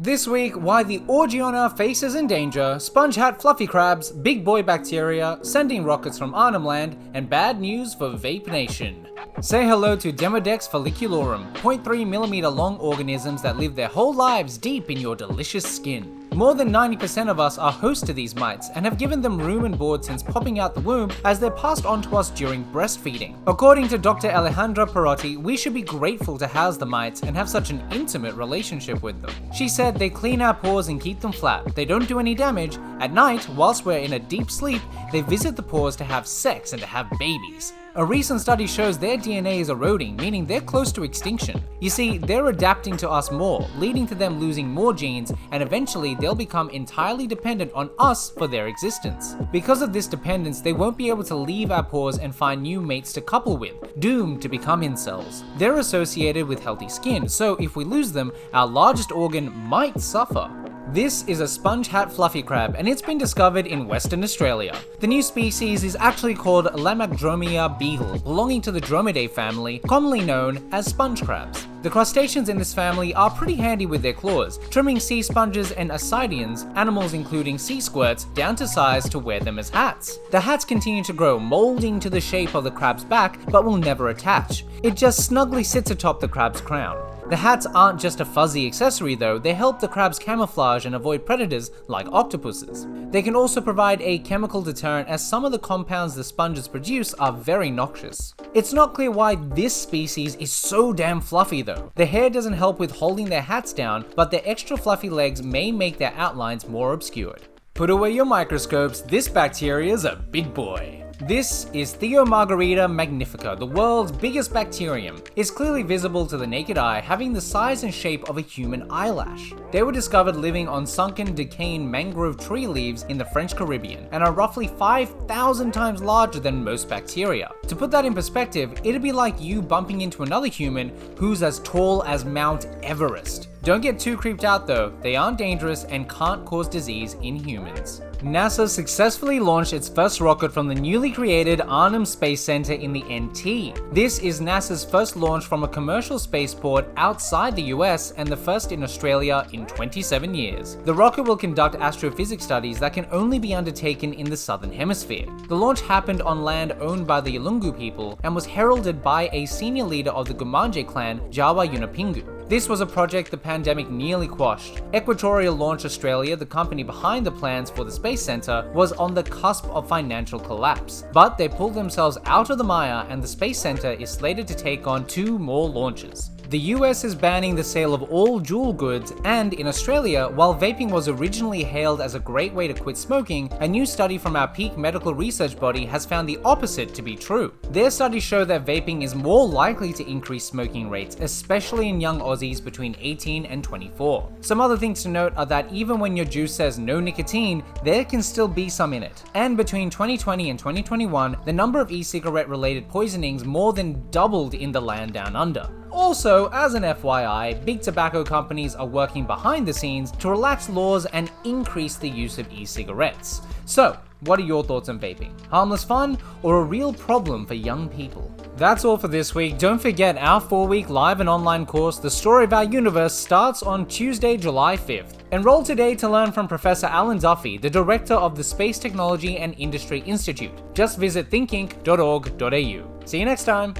This week, why the orgy on our face is in danger, sponge hat fluffy crabs, big boy bacteria, sending rockets from Arnhem Land, and bad news for Vape Nation. Say hello to Demodex foliculorum, 0.3mm long organisms that live their whole lives deep in your delicious skin. More than 90% of us are host to these mites and have given them room and board since popping out the womb, as they're passed on to us during breastfeeding. According to Dr. Alejandra Perotti, we should be grateful to house the mites and have such an intimate relationship with them. She said they clean our pores and keep them flat, they don't do any damage. At night, whilst we're in a deep sleep, they visit the pores to have sex and to have babies. A recent study shows their DNA is eroding, meaning they're close to extinction. You see, they're adapting to us more, leading to them losing more genes, and eventually they'll become entirely dependent on us for their existence. Because of this dependence, they won't be able to leave our pores and find new mates to couple with, doomed to become incels. They're associated with healthy skin, so if we lose them, our largest organ might suffer. This is a sponge hat fluffy crab, and it's been discovered in Western Australia. The new species is actually called Lamacdromia beagle, belonging to the Dromidae family, commonly known as sponge crabs. The crustaceans in this family are pretty handy with their claws, trimming sea sponges and ascidians, animals including sea squirts, down to size to wear them as hats. The hats continue to grow, molding to the shape of the crab's back, but will never attach. It just snugly sits atop the crab's crown. The hats aren't just a fuzzy accessory though, they help the crabs camouflage and avoid predators like octopuses. They can also provide a chemical deterrent, as some of the compounds the sponges produce are very noxious. It's not clear why this species is so damn fluffy though. The hair doesn't help with holding their hats down, but their extra fluffy legs may make their outlines more obscured. Put away your microscopes, this bacteria's a big boy. This is Theomargarita magnifica, the world's biggest bacterium. It's clearly visible to the naked eye, having the size and shape of a human eyelash. They were discovered living on sunken, decaying mangrove tree leaves in the French Caribbean, and are roughly 5,000 times larger than most bacteria. To put that in perspective, it'd be like you bumping into another human who's as tall as Mount Everest. Don't get too creeped out though, they aren't dangerous and can't cause disease in humans. NASA successfully launched its first rocket from the newly created Arnhem Space Center in the NT. This is NASA's first launch from a commercial spaceport outside the US and the first in Australia in 27 years. The rocket will conduct astrophysics studies that can only be undertaken in the southern hemisphere. The launch happened on land owned by the Yolngu people and was heralded by a senior leader of the Gumarnje clan, Jawa Yunupingu. This was a project the pandemic nearly quashed. Equatorial Launch Australia, the company behind the plans for the Space Center, was on the cusp of financial collapse. But they pulled themselves out of the mire, and the Space Center is slated to take on 2 more launches. The US is banning the sale of all jewel goods, and in Australia, while vaping was originally hailed as a great way to quit smoking, a new study from our peak medical research body has found the opposite to be true. Their studies show that vaping is more likely to increase smoking rates, especially in young Aussies between 18 and 24. Some other things to note are that even when your juice says no nicotine, there can still be some in it. And between 2020 and 2021, the number of e-cigarette related poisonings more than doubled in the land down under. Also, as an FYI, big tobacco companies are working behind the scenes to relax laws and increase the use of e-cigarettes. So, what are your thoughts on vaping? Harmless fun or a real problem for young people? That's all for this week. Don't forget our 4-week live and online course, The Story of Our Universe, starts on Tuesday, July 5th. Enroll today to learn from Professor Alan Duffy, the director of the Space Technology and Industry Institute. Just visit thinkinc.org.au. See you next time.